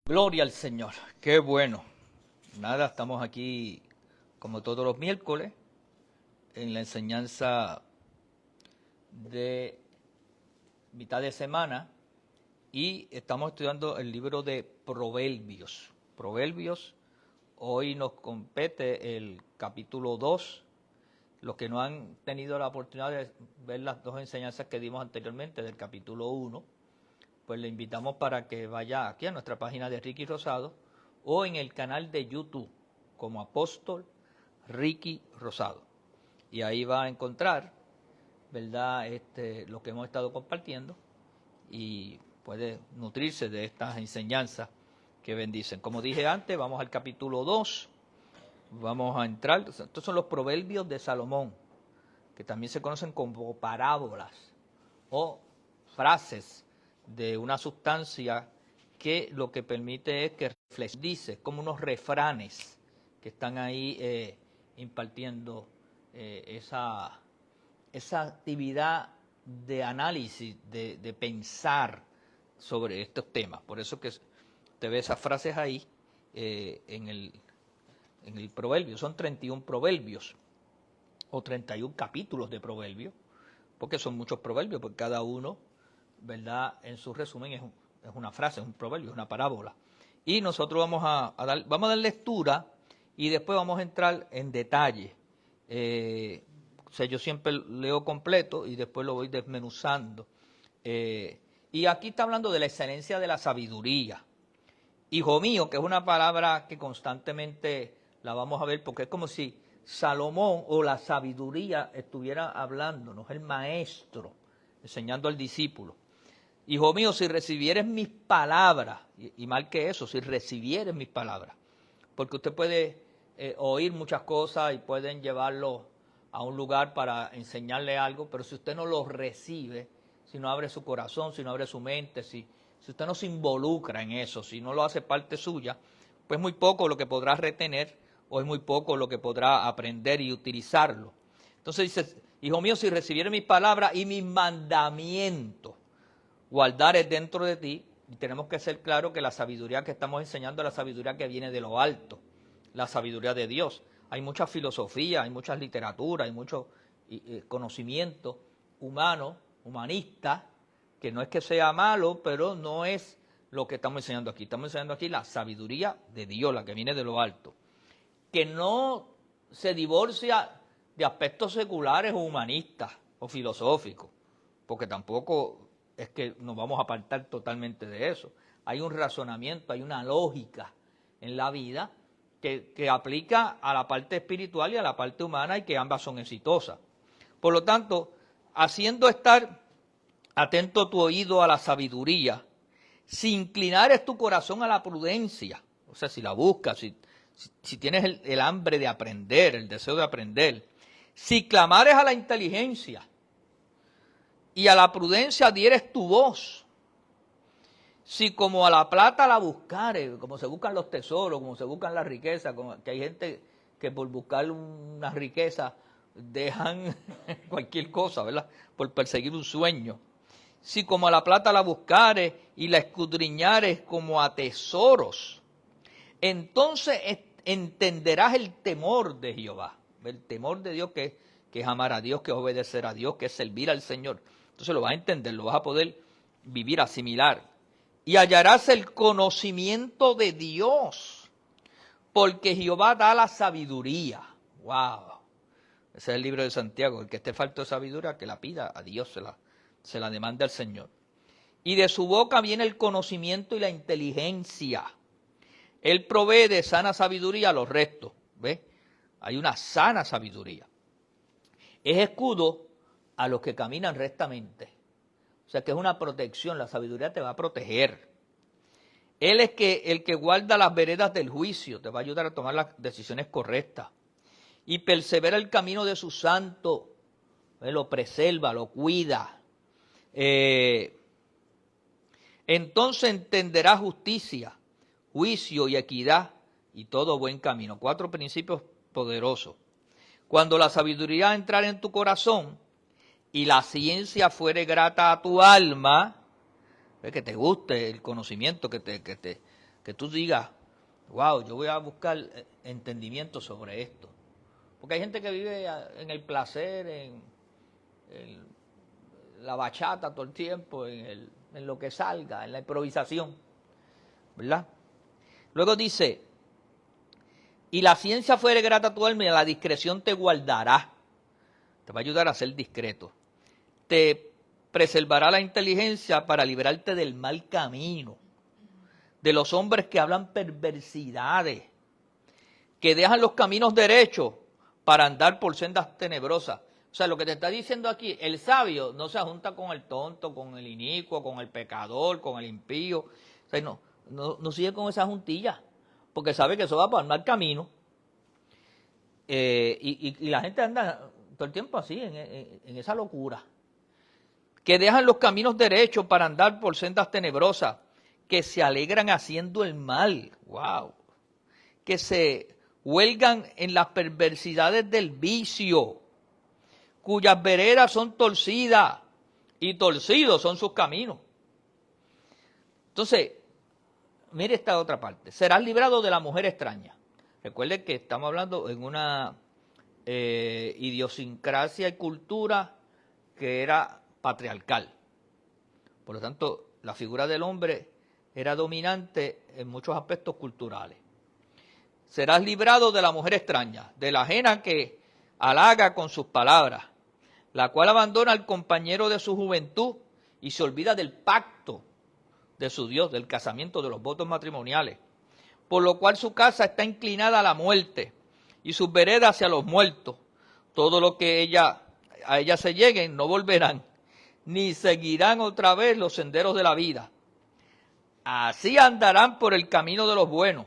Gloria al Señor, qué bueno. Nada, estamos aquí como todos los miércoles en la enseñanza de mitad de semana y estamos estudiando el libro de Proverbios. Proverbios, hoy nos compete el capítulo 2. Los que no han tenido la oportunidad de ver las dos enseñanzas que dimos anteriormente del capítulo 1, pues le invitamos para que vaya aquí a nuestra página de Ricky Rosado o en el canal de YouTube como Apóstol Ricky Rosado. Y ahí va a encontrar, ¿verdad?, lo que hemos estado compartiendo y puede nutrirse de estas enseñanzas que bendicen. Como dije antes, vamos al capítulo 2, vamos a entrar, estos son los proverbios de Salomón, que también se conocen como parábolas o frases de una sustancia que lo que permite es que dice, como unos refranes que están ahí impartiendo esa actividad de análisis, de pensar sobre estos temas. Por eso que usted ve esas frases ahí en el proverbio. Son 31 proverbios o 31 capítulos de proverbios, porque son muchos proverbios, porque cada uno, ¿verdad?, en su resumen es una frase, es un proverbio, es una parábola. Y nosotros vamos a dar lectura y después vamos a entrar en detalle. Yo siempre leo completo y después lo voy desmenuzando. Y aquí está hablando de la excelencia de la sabiduría. Hijo mío, que es una palabra que constantemente la vamos a ver, porque es como si Salomón o la sabiduría estuviera hablándonos, el maestro, enseñando al discípulo. Hijo mío, si recibieres mis palabras, y mal que eso, si recibieres mis palabras, porque usted puede oír muchas cosas y pueden llevarlo a un lugar para enseñarle algo, pero si usted no lo recibe, si no abre su corazón, si no abre su mente, si usted no se involucra en eso, si no lo hace parte suya, pues muy poco lo que podrá retener o es muy poco lo que podrá aprender y utilizarlo. Entonces dice, hijo mío, si recibieres mis palabras y mis mandamientos, guardares dentro de ti, y tenemos que ser claros que la sabiduría que estamos enseñando es la sabiduría que viene de lo alto, la sabiduría de Dios. Hay mucha filosofía, hay muchas literaturas, hay mucho conocimiento humano, humanista, que no es que sea malo, pero no es lo que estamos enseñando aquí. Estamos enseñando aquí la sabiduría de Dios, la que viene de lo alto, que no se divorcia de aspectos seculares o humanistas o filosóficos, porque tampoco es que nos vamos a apartar totalmente de eso. Hay un razonamiento, hay una lógica en la vida que aplica a la parte espiritual y a la parte humana y que ambas son exitosas. Por lo tanto, haciendo estar atento tu oído a la sabiduría, si inclinares tu corazón a la prudencia, o sea, si la buscas, si tienes el hambre de aprender, el deseo de aprender, si clamares a la inteligencia y a la prudencia dieres tu voz, si como a la plata la buscares, como se buscan los tesoros, como se buscan las riquezas, que hay gente que por buscar una riqueza dejan cualquier cosa, ¿verdad?, por perseguir un sueño. Si como a la plata la buscares y la escudriñares como a tesoros, entonces entenderás el temor de Jehová. El temor de Dios que es amar a Dios, que es obedecer a Dios, que es servir al Señor. Entonces lo vas a entender, lo vas a poder vivir, asimilar. Y hallarás el conocimiento de Dios, porque Jehová da la sabiduría. ¡Wow! Ese es el libro de Santiago. El que esté falto de sabiduría, que la pida a Dios, se la demanda al Señor. Y de su boca viene el conocimiento y la inteligencia. Él provee de sana sabiduría a los restos. ¿Ves? Hay una sana sabiduría. Es escudo a los que caminan rectamente. O sea que es una protección, la sabiduría te va a proteger. Él es el que guarda las veredas del juicio, te va a ayudar a tomar las decisiones correctas. Y persevera el camino de su santo, lo preserva, lo cuida. Entonces entenderá justicia, juicio y equidad y todo buen camino. 4 principios poderosos. Cuando la sabiduría entrare en tu corazón y la ciencia fuere grata a tu alma, que te guste el conocimiento, que te que tú digas, wow, yo voy a buscar entendimiento sobre esto. Porque hay gente que vive en el placer, en la bachata todo el tiempo, en lo que salga, en la improvisación, ¿verdad? Luego dice, y la ciencia fuere grata a tu alma y la discreción te guardará. Te va a ayudar a ser discreto. Te preservará la inteligencia para librarte del mal camino, de los hombres que hablan perversidades, que dejan los caminos derechos para andar por sendas tenebrosas. O sea, lo que te está diciendo aquí, el sabio no se junta con el tonto, con el inicuo, con el pecador, con el impío. O sea, no sigue con esa juntilla, porque sabe que eso va para el mal camino. Y la gente anda todo el tiempo así, en esa locura. Que dejan los caminos derechos para andar por sendas tenebrosas, que se alegran haciendo el mal. ¡Wow! Que se huelgan en las perversidades del vicio, cuyas veredas son torcidas y torcidos son sus caminos. Entonces, mire esta otra parte. Serás librado de la mujer extraña. Recuerde que estamos hablando en una idiosincrasia y cultura que era patriarcal. Por lo tanto, la figura del hombre era dominante en muchos aspectos culturales. Serás librado de la mujer extraña, de la ajena que halaga con sus palabras, la cual abandona al compañero de su juventud y se olvida del pacto de su Dios, del casamiento, de los votos matrimoniales, por lo cual su casa está inclinada a la muerte y sus veredas hacia los muertos. Todo lo que a ella se lleguen no volverán, ni seguirán otra vez los senderos de la vida. Así andarán por el camino de los buenos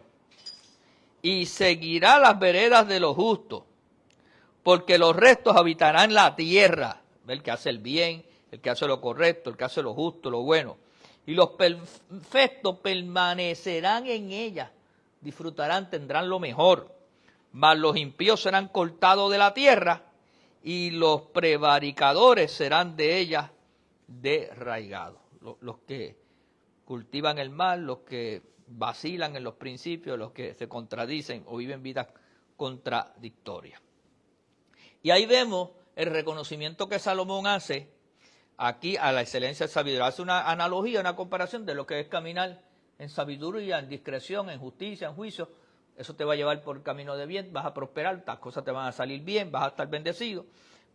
y seguirá las veredas de los justos, porque los restos habitarán la tierra, el que hace el bien, el que hace lo correcto, el que hace lo justo, lo bueno, y los perfectos permanecerán en ella, disfrutarán, tendrán lo mejor, mas los impíos serán cortados de la tierra y los prevaricadores serán de ella desraigados. Los que cultivan el mal, los que vacilan en los principios, los que se contradicen o viven vidas contradictorias. Y ahí vemos el reconocimiento que Salomón hace aquí a la excelencia de sabiduría. Hace una analogía, una comparación de lo que es caminar en sabiduría, en discreción, en justicia, en juicio. Eso te va a llevar por el camino de bien, vas a prosperar, las cosas te van a salir bien, vas a estar bendecido.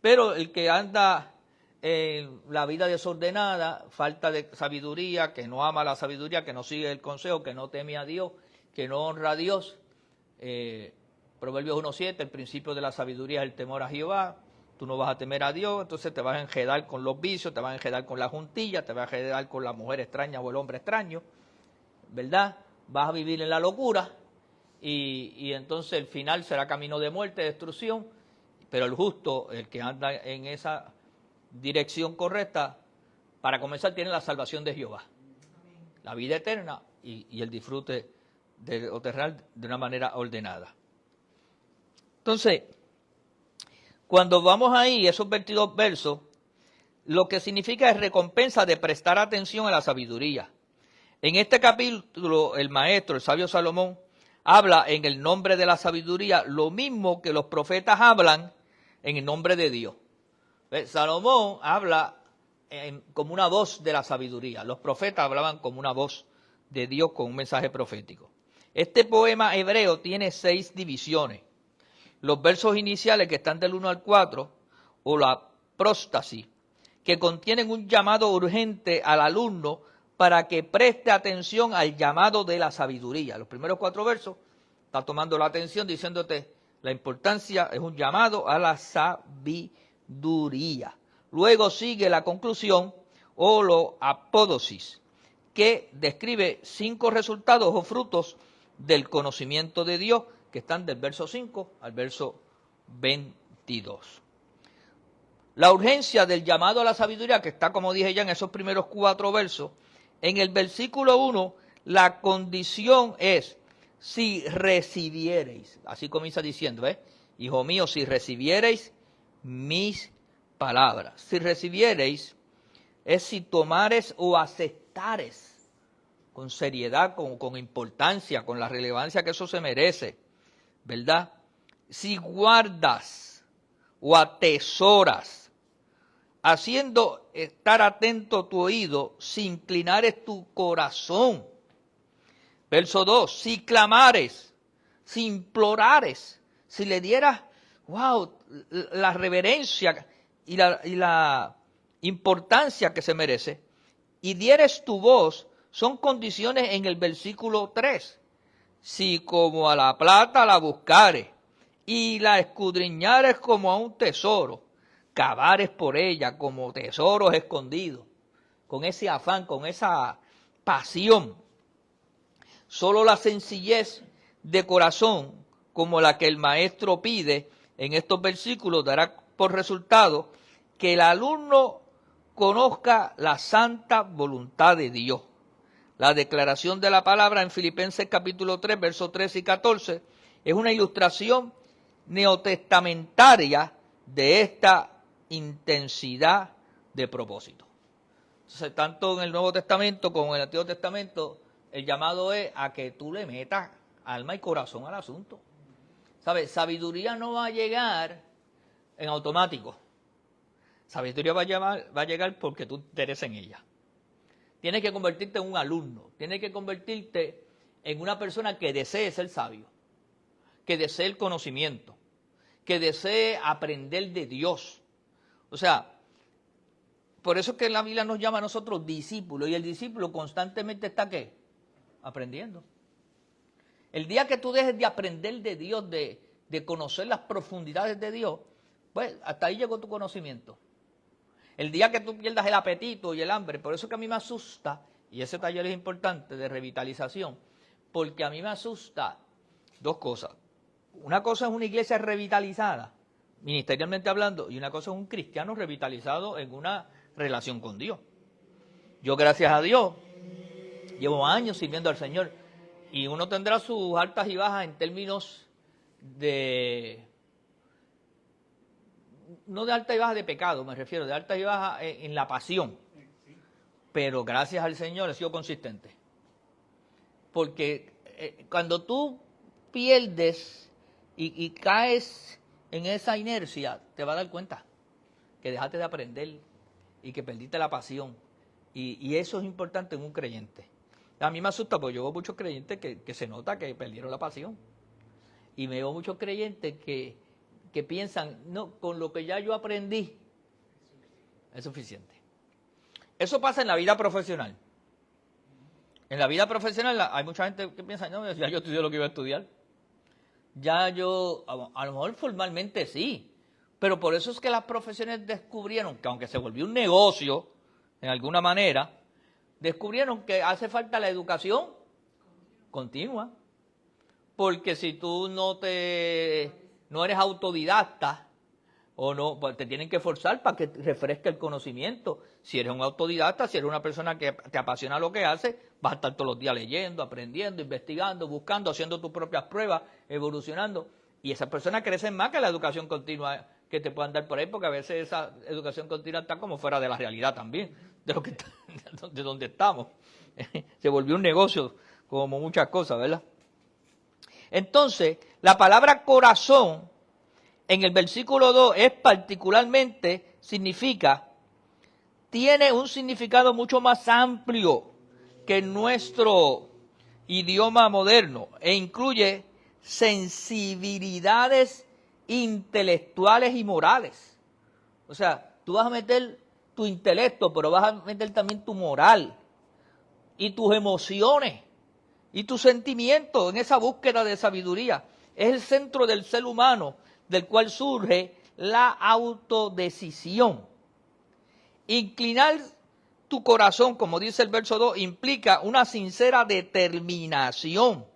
Pero el que anda en la vida desordenada, falta de sabiduría, que no ama la sabiduría, que no sigue el consejo, que no teme a Dios, que no honra a Dios. Proverbios 1.7, el principio de la sabiduría es el temor a Jehová. Tú no vas a temer a Dios, entonces te vas a enredar con los vicios, te vas a enredar con la juntilla, te vas a enredar con la mujer extraña o el hombre extraño, ¿verdad? Vas a vivir en la locura y entonces el final será camino de muerte, destrucción, pero el justo, el que anda en esa dirección correcta, para comenzar tiene la salvación de Jehová, la vida eterna y el disfrute de lo terrenal de una manera ordenada. Entonces, cuando vamos ahí, esos 22 versos, lo que significa es recompensa de prestar atención a la sabiduría. En este capítulo, el maestro, el sabio Salomón, habla en el nombre de la sabiduría lo mismo que los profetas hablan en el nombre de Dios. Salomón habla como una voz de la sabiduría. Los profetas hablaban como una voz de Dios con un mensaje profético. Este poema hebreo tiene 6 divisiones. Los versos iniciales que están del 1 al 4, o la próstasis, que contienen un llamado urgente al alumno para que preste atención al llamado de la sabiduría. Los primeros 4 versos está tomando la atención diciéndote la importancia, es un llamado a la sabiduría. Luego sigue la conclusión o lo apódosis, que describe 5 resultados o frutos del conocimiento de Dios, que están del verso 5 al verso 22. La urgencia del llamado a la sabiduría, que está, como dije ya, en esos primeros 4 versos, en el versículo 1, la condición es, si recibiereis, así comienza diciendo, hijo mío, si recibiereis mis palabras. Si recibiereis es si tomares o aceptares con seriedad, con importancia, con la relevancia que eso se merece, ¿verdad? Si guardas o atesoras, haciendo estar atento tu oído, si inclinares tu corazón. Verso 2, si clamares, si implorares, si le dieras, wow, la reverencia y la importancia que se merece, y dieres tu voz, son condiciones en el versículo 3. Si como a la plata la buscares, y la escudriñares como a un tesoro, cavares por ella como tesoros escondidos, con ese afán, con esa pasión. Solo la sencillez de corazón, como la que el maestro pide en estos versículos, dará por resultado que el alumno conozca la santa voluntad de Dios. La declaración de la palabra en Filipenses capítulo 3, versos 13 y 14, es una ilustración neotestamentaria de esta intensidad de propósito. Entonces, tanto en el Nuevo Testamento como en el Antiguo Testamento, el llamado es a que tú le metas alma y corazón al asunto. ¿Sabes? Sabiduría no va a llegar en automático. Sabiduría va a llegar porque tú te interesas en ella. Tienes que convertirte en un alumno. Tienes que convertirte en una persona que desee ser sabio. Que desee el conocimiento. Que desee aprender de Dios. O sea, por eso es que la Biblia nos llama a nosotros discípulos. Y el discípulo constantemente está, ¿qué? Aprendiendo. El día que tú dejes de aprender de Dios, de conocer las profundidades de Dios, pues hasta ahí llegó tu conocimiento. El día que tú pierdas el apetito y el hambre, por eso que a mí me asusta, y ese taller es importante de revitalización, porque a mí me asusta dos cosas. Una cosa es una iglesia revitalizada, ministerialmente hablando, y una cosa es un cristiano revitalizado en una relación con Dios. Yo, gracias a Dios, llevo años sirviendo al Señor, y uno tendrá sus altas y bajas en términos de, no de alta y baja de pecado, me refiero, de alta y baja en la pasión. Pero gracias al Señor he sido consistente. Porque cuando tú pierdes y caes en esa inercia, te vas a dar cuenta que dejaste de aprender y que perdiste la pasión. Y eso es importante en un creyente. A mí me asusta porque yo veo muchos creyentes que se nota que perdieron la pasión. Y me veo muchos creyentes que piensan, no, con lo que ya yo aprendí es suficiente. Eso pasa en la vida profesional. En la vida profesional hay mucha gente que piensa, no, ya yo estudié lo que iba a estudiar. Ya yo, a lo mejor formalmente sí, pero por eso es que las profesiones descubrieron que aunque se volvió un negocio, en alguna manera, descubrieron que hace falta la educación continua. Porque si tú no eres autodidacta, o no, pues te tienen que forzar para que refresque el conocimiento. Si eres un autodidacta, si eres una persona que te apasiona lo que hace, vas a estar todos los días leyendo, aprendiendo, investigando, buscando, haciendo tus propias pruebas, evolucionando. Y esas personas crecen más que la educación continua que te puedan dar por ahí, porque a veces esa educación continua está como fuera de la realidad también, de donde estamos. Se volvió un negocio, como muchas cosas, ¿verdad? Entonces, la palabra corazón en el versículo 2 es particularmente, tiene un significado mucho más amplio que nuestro idioma moderno e incluye sensibilidades intelectuales y morales. O sea, tú vas a meter tu intelecto, pero vas a meter también tu moral y tus emociones y tus sentimientos en esa búsqueda de sabiduría. Es el centro del ser humano, del cual surge la autodecisión. Inclinar tu corazón, como dice el verso 2, implica una sincera determinación.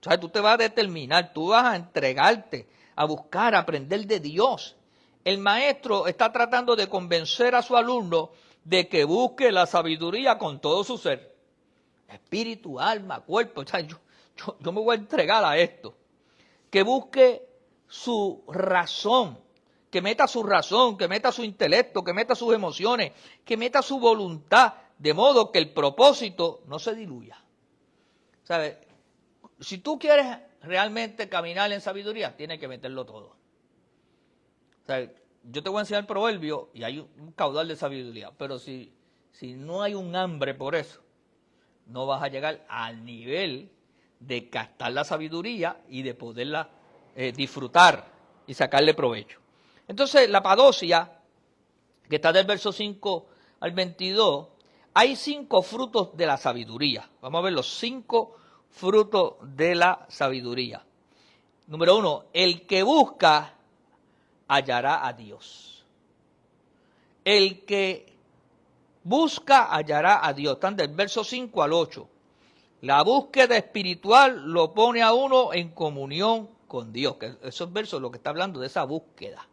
O sea, tú te vas a determinar, tú vas a entregarte, a buscar, a aprender de Dios. El maestro está tratando de convencer a su alumno de que busque la sabiduría con todo su ser. Espíritu, alma, cuerpo. O sea, yo me voy a entregar a esto. Que busque su razón, que meta su razón, que meta su intelecto, que meta sus emociones, que meta su voluntad, de modo que el propósito no se diluya. ¿Sabes? Si tú quieres realmente caminar en sabiduría, tienes que meterlo todo. ¿Sabes? Yo te voy a enseñar proverbio y hay un caudal de sabiduría, pero si no hay un hambre por eso, no vas a llegar al nivel de captar la sabiduría y de poderla disfrutar y sacarle provecho. Entonces, la padosia, que está del verso 5 al 22, hay 5 frutos de la sabiduría. Vamos a ver los 5 frutos de la sabiduría. Número 1, el que busca hallará a Dios. El que busca hallará a Dios. Están del verso 5 al 8. La búsqueda espiritual lo pone a uno en comunión con Dios. Que esos versos lo que está hablando de esa búsqueda.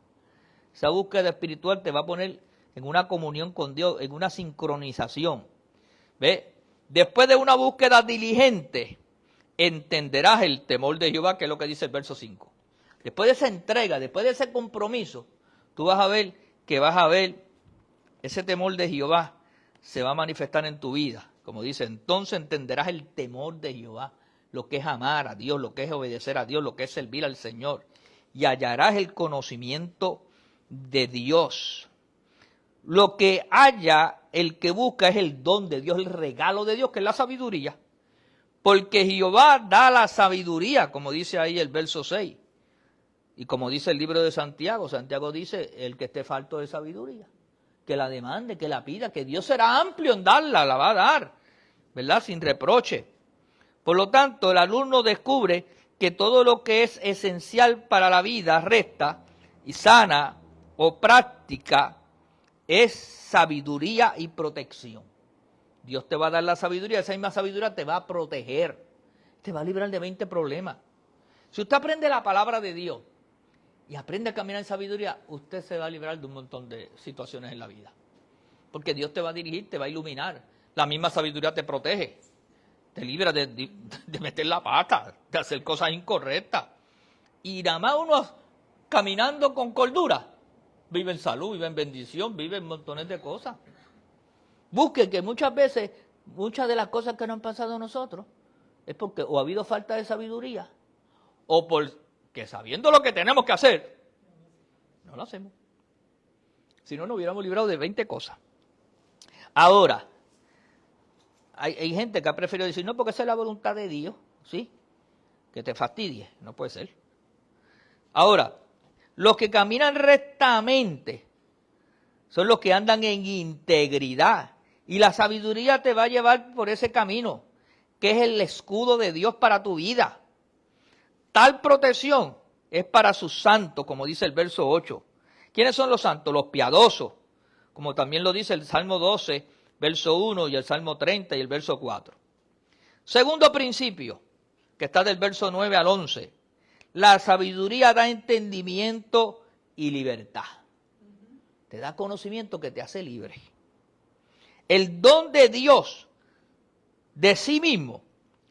Esa búsqueda espiritual te va a poner en una comunión con Dios, en una sincronización. ¿Ve? Después de una búsqueda diligente, entenderás el temor de Jehová, que es lo que dice el verso 5. Después de esa entrega, después de ese compromiso, tú vas a ver que ese temor de Jehová se va a manifestar en tu vida. Como dice, entonces entenderás el temor de Jehová, lo que es amar a Dios, lo que es obedecer a Dios, lo que es servir al Señor. Y hallarás el conocimiento de Dios. Lo que halla el que busca es el don de Dios, el regalo de Dios, que es la sabiduría. Porque Jehová da la sabiduría, como dice ahí el verso 6. Y como dice el libro de Santiago, Santiago dice, el que esté falto de sabiduría, que la demande, que la pida, que Dios será amplio en darla, la va a dar, ¿verdad? Sin reproche. Por lo tanto, el alumno descubre que todo lo que es esencial para la vida recta y sana o práctica es sabiduría y protección. Dios te va a dar la sabiduría, esa misma sabiduría te va a proteger, te va a librar de 20 problemas. Si usted aprende la palabra de Dios y aprende a caminar en sabiduría, usted se va a librar de un montón de situaciones en la vida. Porque Dios te va a dirigir, te va a iluminar. La misma sabiduría te protege, te libra de meter la pata, de hacer cosas incorrectas. Y nada más uno caminando con cordura, vive en salud, vive en bendición, vive en montones de cosas. Busque que muchas veces, muchas de las cosas que nos han pasado a nosotros, es porque o ha habido falta de sabiduría, o porque sabiendo lo que tenemos que hacer, no lo hacemos. Si no, nos hubiéramos librado de 20 cosas. Ahora, hay gente que ha preferido decir, no, porque esa es la voluntad de Dios, ¿sí? Que te fastidie, no puede ser. Ahora, los que caminan rectamente son los que andan en integridad. Y la sabiduría te va a llevar por ese camino, que es el escudo de Dios para tu vida. Tal protección es para sus santos, como dice el verso 8. ¿Quiénes son los santos? Los piadosos, como también lo dice el Salmo 12, verso 1, y el Salmo 30 y el verso 4. Segundo principio, que está del verso 9 al 11. La sabiduría da entendimiento y libertad. Te da conocimiento que te hace libre. El don de Dios de sí mismo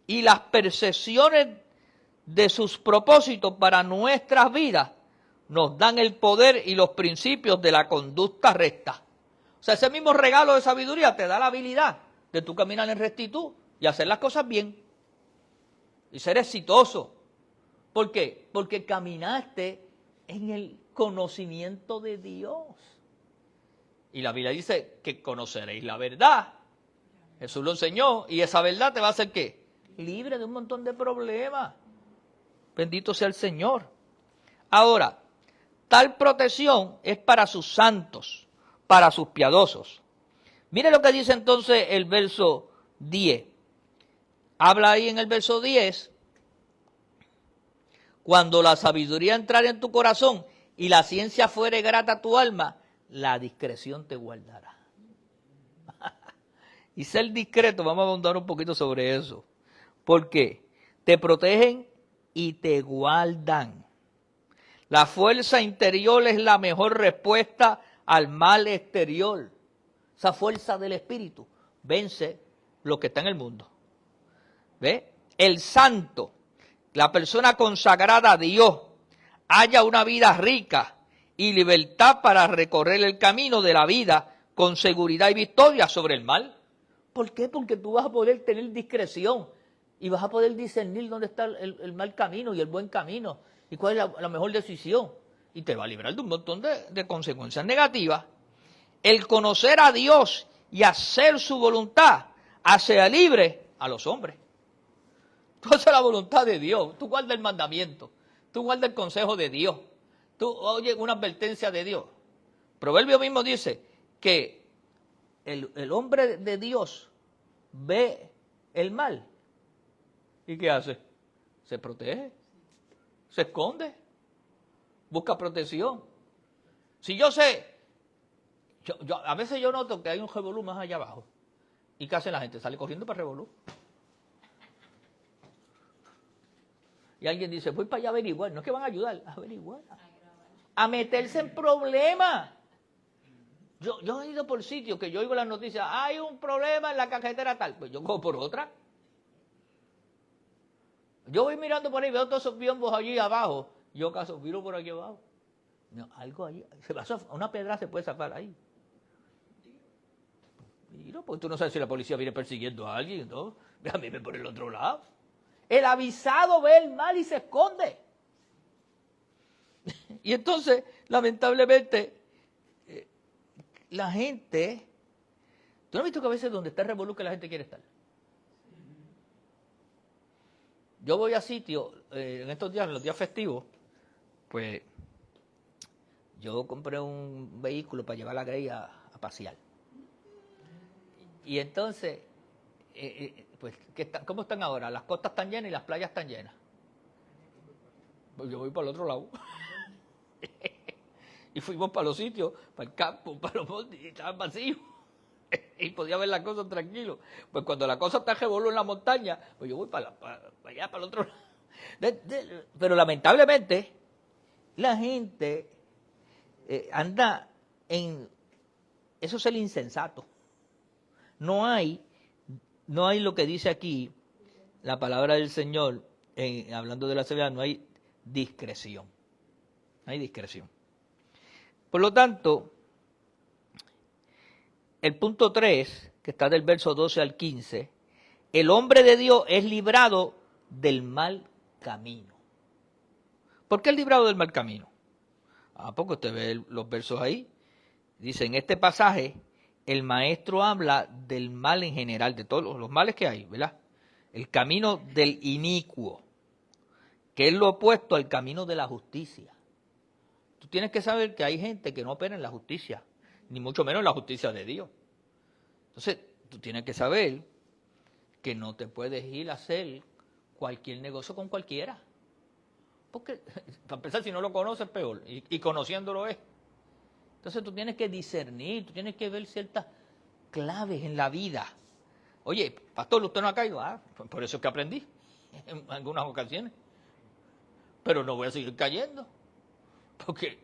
y las percepciones de sus propósitos para nuestras vidas nos dan el poder y los principios de la conducta recta. O sea, ese mismo regalo de sabiduría te da la habilidad de tú caminar en rectitud y hacer las cosas bien y ser exitoso. ¿Por qué? Porque caminaste en el conocimiento de Dios. Y la Biblia dice que conoceréis la verdad. Jesús lo enseñó y esa verdad te va a hacer ¿qué? Libre de un montón de problemas. Bendito sea el Señor. Ahora, tal protección es para sus santos, para sus piadosos. Mire lo que dice entonces el verso 10. Habla ahí en el verso 10. Cuando la sabiduría entrare en tu corazón y la ciencia fuere grata a tu alma, la discreción te guardará. Y ser discreto, vamos a abundar un poquito sobre eso. Porque te protegen y te guardan. La fuerza interior es la mejor respuesta al mal exterior. Esa fuerza del espíritu vence lo que está en el mundo. ¿Ve? El santo, la persona consagrada a Dios, haya una vida rica y libertad para recorrer el camino de la vida con seguridad y victoria sobre el mal. ¿Por qué? Porque tú vas a poder tener discreción y vas a poder discernir dónde está el mal camino y el buen camino y cuál es la mejor decisión. Y te va a librar de un montón de consecuencias negativas. El conocer a Dios y hacer su voluntad hace libre a los hombres. Tú haces la voluntad de Dios, tú guardas el mandamiento, tú guardas el consejo de Dios, tú oyes una advertencia de Dios. Proverbio mismo dice que el hombre de Dios ve el mal. ¿Y qué hace? Se protege, se esconde, busca protección. Si yo sé, a veces yo noto que hay un revolú más allá abajo. ¿Y qué hace la gente? Sale corriendo para el revolú. Y alguien dice, voy para allá a averiguar. No es que van a ayudar, a averiguar. A meterse en problemas. Yo he ido por sitios que yo oigo las noticias, hay un problema en la carretera tal. Pues yo cojo por otra. Yo voy mirando por ahí, veo todos esos biombos allí abajo. Yo caso, miro por aquí abajo. No, algo allí. Una pedra se puede zafar ahí. Mira, pues tú no sabes si la policía viene persiguiendo a alguien, ¿no? Déjame ver por el otro lado. El avisado ve el mal y se esconde. Y entonces, lamentablemente, la gente... ¿Tú no has visto que a veces donde está el revolú que la gente quiere estar? Yo voy a sitios, en estos días, en los días festivos, pues yo compré un vehículo para llevar a Grey a pasear. Y entonces, pues, ¿cómo están ahora? Las costas están llenas y las playas están llenas. Pues yo voy para el otro lado. Y fuimos para los sitios, para el campo, para los montes, y estaban vacíos. Y podía ver las cosas tranquilo. Pues cuando la cosa está revolú en la montaña, pues yo voy para allá, para el otro lado. Pero lamentablemente, la gente anda en... Eso es el insensato. No hay lo que dice aquí la palabra del Señor, hablando de la severidad, no hay discreción. No hay discreción. Por lo tanto, el punto 3, que está del verso 12 al 15, el hombre de Dios es librado del mal camino. ¿Por qué es librado del mal camino? Porque usted ve los versos ahí. Dice, en este pasaje, el maestro habla del mal en general, de todos los males que hay, ¿verdad? El camino del inicuo, que es lo opuesto al camino de la justicia. Tú tienes que saber que hay gente que no opera en la justicia, ni mucho menos en la justicia de Dios. Entonces, tú tienes que saber que no te puedes ir a hacer cualquier negocio con cualquiera. Porque, para empezar, si no lo conoces, peor, y conociéndolo es. Entonces tú tienes que discernir, tú tienes que ver ciertas claves en la vida. Oye, pastor, ¿usted no ha caído? Por eso es que aprendí en algunas ocasiones. Pero no voy a seguir cayendo.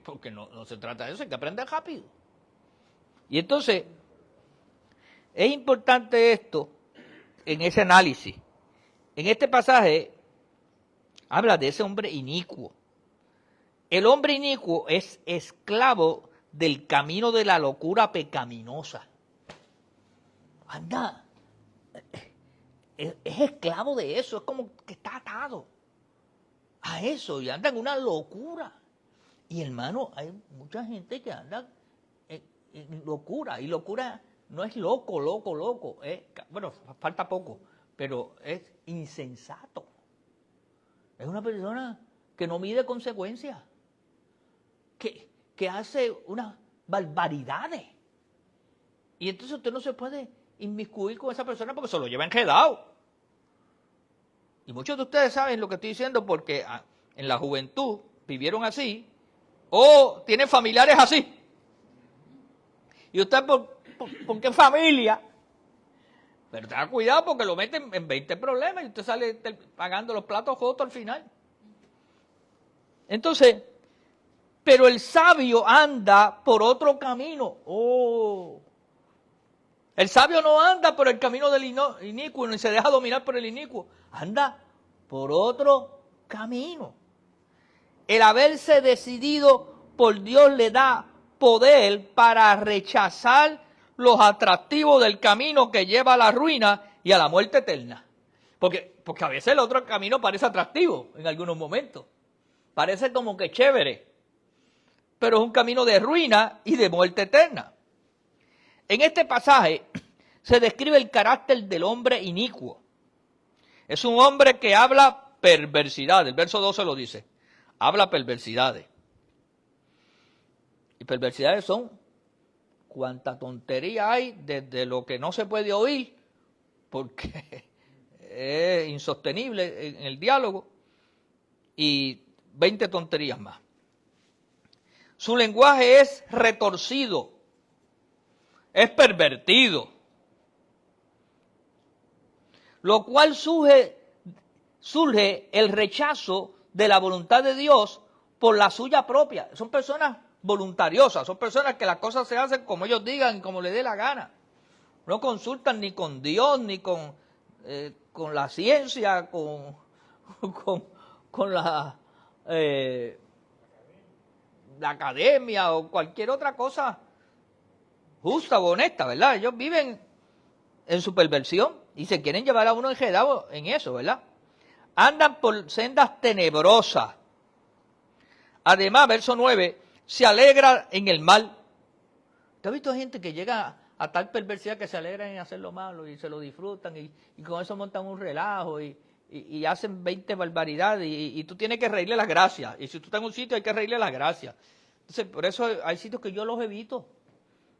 Porque no se trata de eso, hay que aprender rápido. Y entonces, es importante esto en ese análisis. En este pasaje, habla de ese hombre inicuo. El hombre inicuo es esclavo del camino de la locura pecaminosa. Anda, es esclavo de eso, es como que está atado a eso y anda en una locura. Y hermano, hay mucha gente que anda en locura, y locura no es loco, bueno, falta poco, pero es insensato. Es una persona que no mide consecuencias, que hace unas barbaridades. Y entonces usted no se puede inmiscuir con esa persona porque se lo lleva enredado. Y muchos de ustedes saben lo que estoy diciendo porque en la juventud vivieron así o tienen familiares así. Y usted, ¿por qué familia? Pero tenga cuidado porque lo meten en 20 problemas y usted sale pagando los platos rotos al final. Entonces, pero el sabio anda por otro camino. El sabio no anda por el camino del inicuo, ni se deja dominar por el inicuo. Anda por otro camino. El haberse decidido por Dios le da poder para rechazar los atractivos del camino que lleva a la ruina y a la muerte eterna. Porque a veces el otro camino parece atractivo en algunos momentos. Parece como que chévere. Pero es un camino de ruina y de muerte eterna. En este pasaje se describe el carácter del hombre inicuo. Es un hombre que habla perversidad. El verso 12 lo dice. Habla perversidades. Y perversidades son cuánta tontería hay desde lo que no se puede oír, porque es insostenible en el diálogo, y 20 tonterías más. Su lenguaje es retorcido, es pervertido, lo cual surge el rechazo de la voluntad de Dios por la suya propia. Son personas voluntariosas, son personas que las cosas se hacen como ellos digan, como les dé la gana. No consultan ni con Dios, ni con la ciencia, con la academia o cualquier otra cosa justa o honesta, ¿verdad? Ellos viven en su perversión y se quieren llevar a uno enredado en eso, ¿verdad? Andan por sendas tenebrosas. Además, verso 9, se alegra en el mal. ¿Te has visto gente que llega a tal perversidad que se alegra en hacer lo malo y se lo disfrutan y con eso montan un relajo y hacen 20 barbaridades y tú tienes que reírle las gracias? Y si tú estás en un sitio hay que reírle las gracias. Entonces, por eso hay sitios que yo los evito,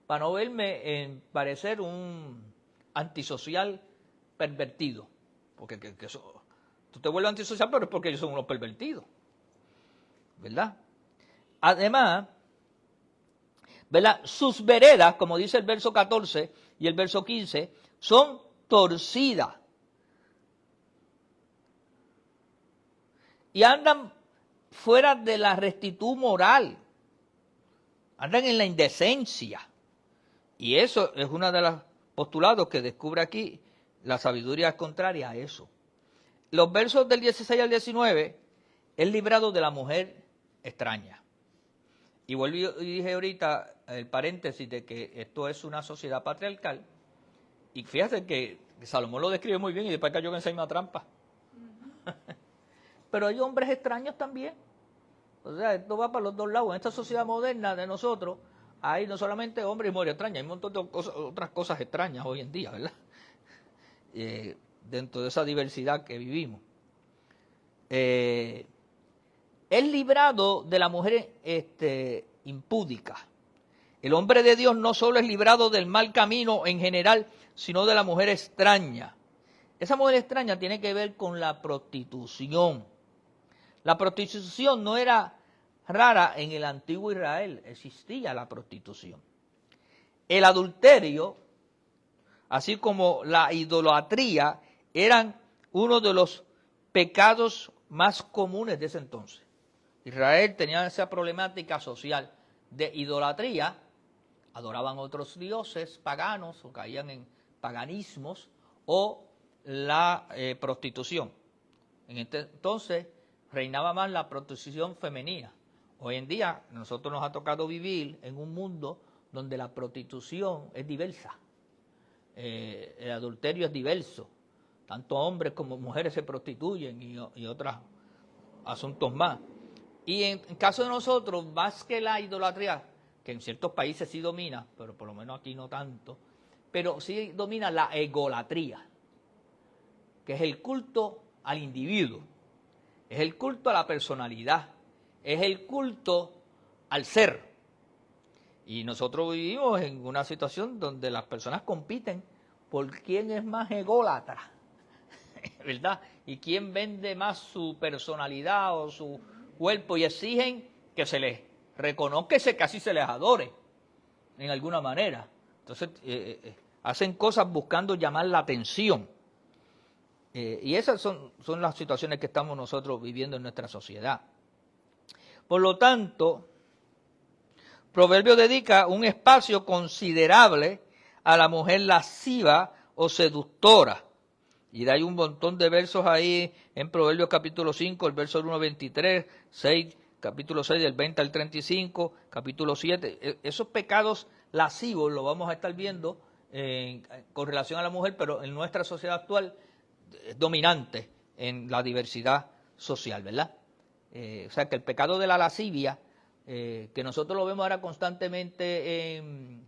para no verme en parecer un antisocial pervertido. Porque que eso, tú te vuelves antisocial, pero es porque ellos son unos pervertidos, ¿verdad? Además, ¿verdad? Sus veredas, como dice el verso 14 y el verso 15, son torcidas. Y andan fuera de la rectitud moral. Andan en la indecencia. Y eso es uno de los postulados que descubre aquí la sabiduría contraria a eso. Los versos del 16 al 19 es librado de la mujer extraña. Y volví y dije ahorita el paréntesis de que esto es una sociedad patriarcal. Y fíjate que Salomón lo describe muy bien y después cayó en esa misma trampa. Pero hay hombres extraños también. O sea, esto va para los dos lados. En esta sociedad moderna de nosotros hay no solamente hombres y mujeres extrañas, hay un montón de otras cosas extrañas hoy en día, ¿verdad? Dentro de esa diversidad que vivimos. Es librado de la mujer impúdica. El hombre de Dios no solo es librado del mal camino en general, sino de la mujer extraña. Esa mujer extraña tiene que ver con la prostitución. La prostitución no era rara en el antiguo Israel, existía la prostitución. El adulterio, así como la idolatría, eran uno de los pecados más comunes de ese entonces. Israel tenía esa problemática social de idolatría, adoraban otros dioses paganos o caían en paganismos, o la prostitución. En este entonces reinaba más la prostitución femenina. Hoy en día nosotros nos ha tocado vivir en un mundo donde la prostitución es diversa, el adulterio es diverso, tanto hombres como mujeres se prostituyen y otros asuntos más. Y en caso de nosotros, más que la idolatría, que en ciertos países sí domina, pero por lo menos aquí no tanto, pero sí domina la egolatría, que es el culto al individuo, es el culto a la personalidad, es el culto al ser. Y nosotros vivimos en una situación donde las personas compiten por quién es más ególatra, ¿verdad? Y quién vende más su personalidad o su cuerpo, y exigen que se les reconozca y casi se les adore en alguna manera. Entonces hacen cosas buscando llamar la atención. Y esas son las situaciones que estamos nosotros viviendo en nuestra sociedad. Por lo tanto, Proverbio dedica un espacio considerable a la mujer lasciva o seductora. Y hay un montón de versos ahí en Proverbios capítulo 5, el verso 1 al 23, 6, capítulo 6 del 20 al 35, capítulo 7. Esos pecados lascivos los vamos a estar viendo con relación a la mujer, pero en nuestra sociedad actual es dominante en la diversidad social, ¿verdad? O sea que el pecado de la lascivia, que nosotros lo vemos ahora constantemente en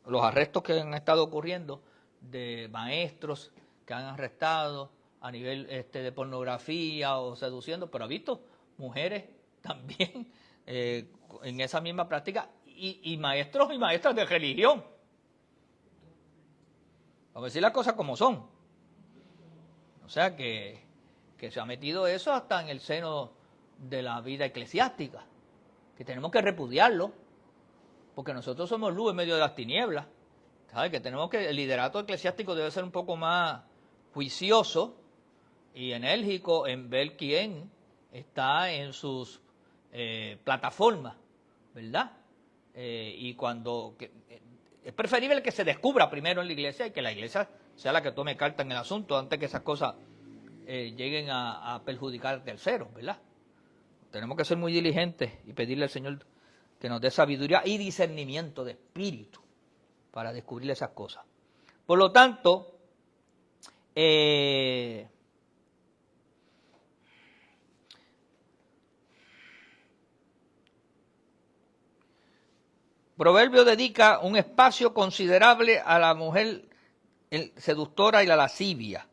los arrestos que han estado ocurriendo de maestros que han arrestado a nivel de pornografía o seduciendo, pero ha visto mujeres también en esa misma práctica y maestros y maestras de religión. Vamos a decir las cosas como son. O sea que se ha metido eso hasta en el seno de la vida eclesiástica, que tenemos que repudiarlo, porque nosotros somos luz en medio de las tinieblas. ¿Sabes? Que el liderato eclesiástico debe ser un poco más juicioso y enérgico en ver quién está en sus plataformas, ¿verdad? Y cuando es preferible que se descubra primero en la iglesia y que la iglesia sea la que tome carta en el asunto antes que esas cosas lleguen a perjudicar a terceros, ¿verdad? Tenemos que ser muy diligentes y pedirle al Señor que nos dé sabiduría y discernimiento de espíritu para descubrir esas cosas. Por lo tanto, Proverbio dedica un espacio considerable a la mujer seductora y la lascivia,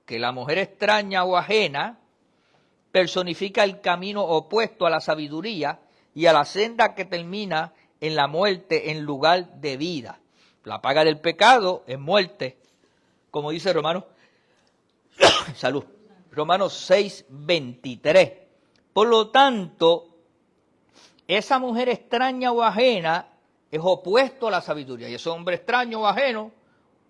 que la mujer extraña o ajena personifica el camino opuesto a la sabiduría y a la senda que termina en la muerte en lugar de vida. La paga del pecado es muerte, como dice Romanos, salud, Romanos 6:23. Por lo tanto, esa mujer extraña o ajena es opuesto a la sabiduría. Y ese hombre extraño o ajeno,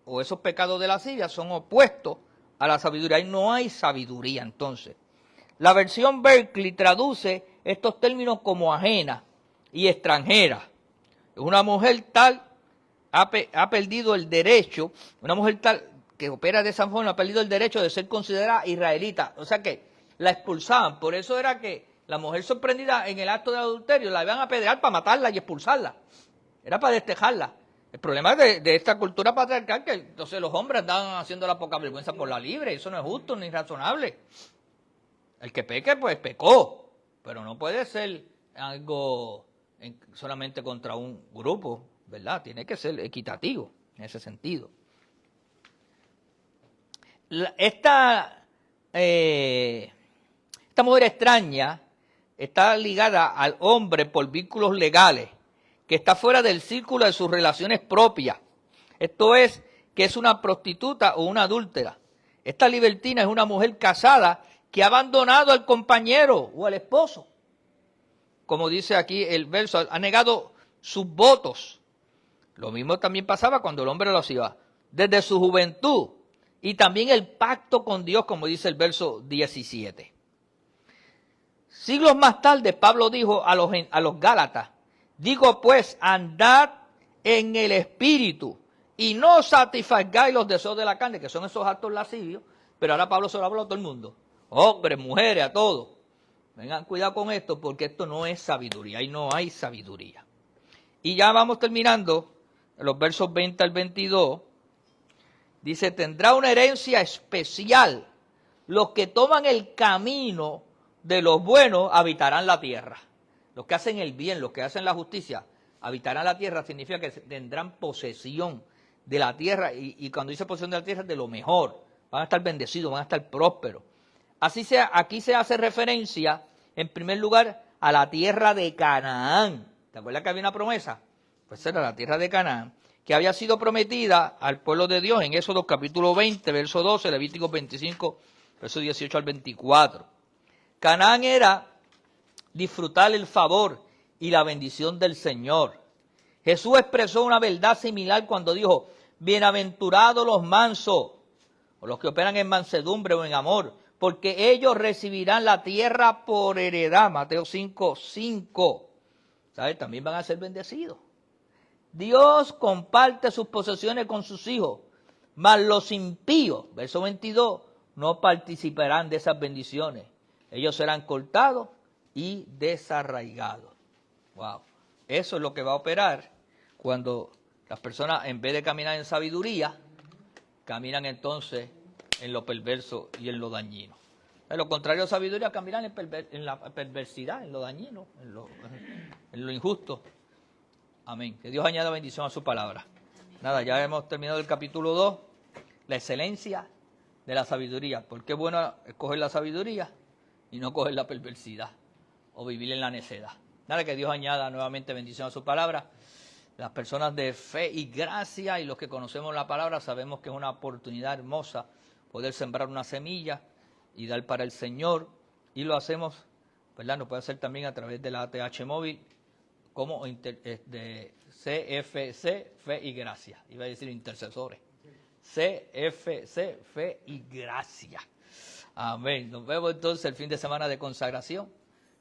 o esos pecados de lascivia, son opuestos a la sabiduría. Y no hay sabiduría, entonces. La versión Berkeley traduce estos términos como ajena y extranjera. Una mujer tal ha perdido el derecho, una mujer tal que opera de esa forma ha perdido el derecho de ser considerada israelita. O sea que la expulsaban. Por eso era que la mujer sorprendida en el acto de adulterio la iban a apedrear para matarla y expulsarla. Era para destejarla. El problema de esta cultura patriarcal que entonces los hombres andaban haciendo la poca vergüenza por la libre. Eso no es justo ni razonable. El que peque, pues pecó. Pero no puede ser algo solamente contra un grupo, ¿verdad? Tiene que ser equitativo en ese sentido. Esta mujer extraña está ligada al hombre por vínculos legales, que está fuera del círculo de sus relaciones propias. Esto es, que es una prostituta o una adúltera. Esta libertina es una mujer casada que ha abandonado al compañero o al esposo. Como dice aquí el verso, ha negado sus votos. Lo mismo también pasaba cuando el hombre lo hacía desde su juventud. Y también el pacto con Dios, como dice el verso 17. Siglos más tarde, Pablo dijo a los Gálatas, digo pues, andad en el espíritu y no satisfagáis los deseos de la carne, que son esos actos lascivios, pero ahora Pablo se lo habla a todo el mundo, hombres, mujeres, a todos. Vengan, cuidado con esto, porque esto no es sabiduría, y no hay sabiduría. Y ya vamos terminando, los versos 20 al 22, dice, tendrá una herencia especial, los que toman el camino de los buenos habitarán la tierra. Los que hacen el bien, los que hacen la justicia, habitarán la tierra, significa que tendrán posesión de la tierra, y cuando dice posesión de la tierra, de lo mejor, van a estar bendecidos, van a estar prósperos. Así sea, aquí se hace referencia, en primer lugar, a la tierra de Canaán. ¿Te acuerdas que había una promesa? Pues era la tierra de Canaán, que había sido prometida al pueblo de Dios en Éxodo capítulo 20, verso 12, Levítico 25, verso 18 al 24. Canaán era disfrutar el favor y la bendición del Señor. Jesús expresó una verdad similar cuando dijo, bienaventurados los mansos, o los que operan en mansedumbre o en amor, porque ellos recibirán la tierra por heredad. Mateo 5:5. ¿Sabes? También van a ser bendecidos. Dios comparte sus posesiones con sus hijos, mas los impíos, verso 22, no participarán de esas bendiciones. Ellos serán cortados y desarraigados. Wow. Eso es lo que va a operar cuando las personas, en vez de caminar en sabiduría, caminan entonces en lo perverso y en lo dañino. De lo contrario a sabiduría, caminan en la perversidad, en lo dañino, en lo injusto. Amén. Que Dios añada bendición a su palabra. Nada, ya hemos terminado el capítulo 2, la excelencia de la sabiduría. Porque es bueno escoger la sabiduría y no coger la perversidad o vivir en la necedad. Nada, que Dios añada nuevamente bendición a su palabra. Las personas de fe y gracia y los que conocemos la palabra sabemos que es una oportunidad hermosa poder sembrar una semilla y dar para el Señor. Y lo hacemos, ¿verdad? Nos puede hacer también a través de la ATH móvil como de CFC, Fe y Gracia. Iba a decir intercesores. CFC, Fe y Gracia. Amén. Nos vemos entonces el fin de semana de consagración.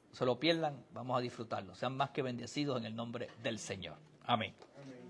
No se lo pierdan, vamos a disfrutarlo. Sean más que bendecidos en el nombre del Señor. Amén. Amén.